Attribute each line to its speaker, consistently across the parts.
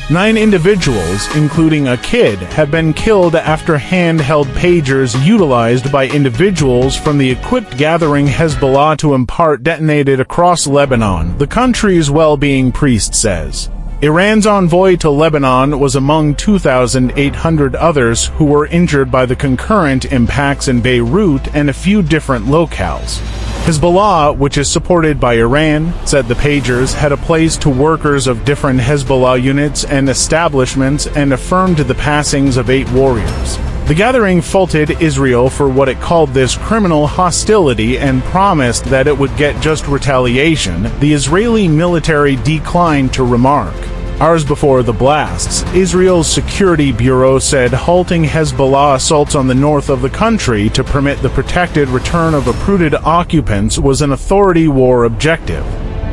Speaker 1: 9 individuals, including a kid, have been killed after handheld pagers utilized by individuals from the equipped gathering Hezbollah to impart detonated across Lebanon, the country's well-being priest says. Iran's envoy to Lebanon was among 2,800 others who were injured by the concurrent impacts in Beirut and a few different locales. Hezbollah, which is supported by Iran, said the pagers had a place to workers of different Hezbollah units and establishments and affirmed the passings of 8 warriors. The gathering faulted Israel for what it called this criminal hostility and promised that it would get just retaliation. The Israeli military declined to remark. Hours before the blasts, Israel's Security Bureau said halting Hezbollah assaults on the north of the country to permit the protected return of uprooted occupants was an authority war objective.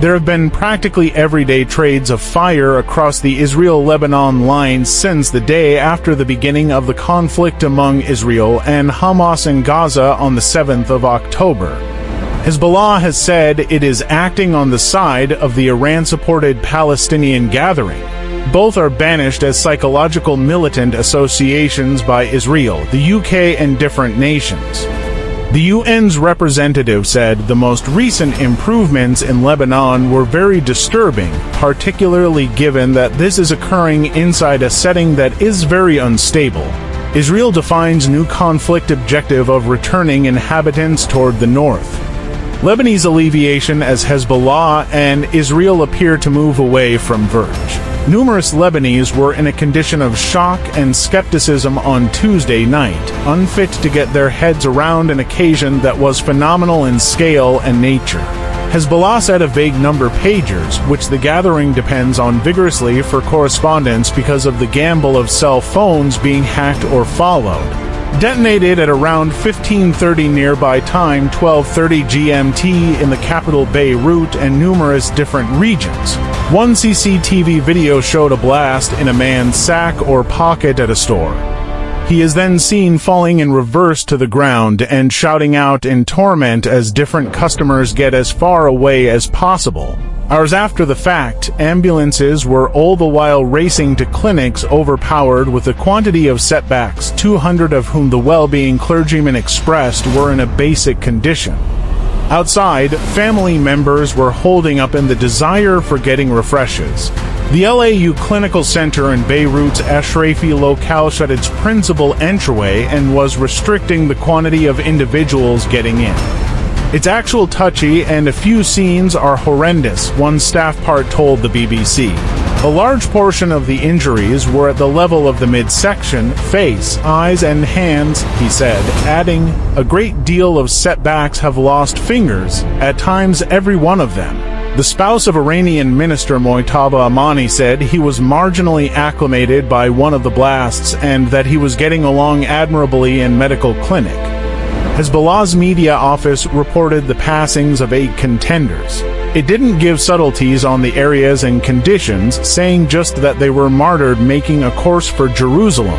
Speaker 1: There have been practically everyday trades of fire across the Israel-Lebanon line since the day after the beginning of the conflict among Israel and Hamas in Gaza on the 7th of October. Hezbollah has said it is acting on the side of the Iran-supported Palestinian gathering. Both are banished as psychological militant associations by Israel, the UK, and different nations. The UN's representative said the most recent improvements in Lebanon were very disturbing, particularly given that this is occurring inside a setting that is very unstable. Israel defines new conflict objective of returning inhabitants toward the north. Lebanese alleviation as Hezbollah and Israel appear to move away from verge. Numerous Lebanese were in a condition of shock and skepticism on Tuesday night, unfit to get their heads around an occasion that was phenomenal in scale and nature. Hezbollah said a vague number pagers, which the gathering depends on vigorously for correspondence because of the gamble of cell phones being hacked or followed, detonated at around 15:30 nearby time 12:30 GMT in the capital Beirut and numerous different regions. One CCTV video showed a blast in a man's sack or pocket at a store. He is then seen falling in reverse to the ground and shouting out in torment as different customers get as far away as possible. Hours after the fact, ambulances were all the while racing to clinics overpowered with a quantity of setbacks, 200 of whom the well-being clergyman expressed were in a basic condition. Outside, family members were holding up in the desire for getting refreshes. The LAU Clinical Center in Beirut's Ashrafi locale shut its principal entryway and was restricting the quantity of individuals getting in. It's actual touchy and a few scenes are horrendous, one staff part told the BBC. A large portion of the injuries were at the level of the midsection, face, eyes and hands, he said, adding, a great deal of setbacks have lost fingers, at times every one of them. The spouse of Iranian Minister Mojtaba Amani said he was marginally acclimated by one of the blasts and that he was getting along admirably in medical clinic. Hezbollah's media office reported the passings of 8 contenders. It didn't give subtleties on the areas and conditions, saying just that they were martyred making a course for Jerusalem.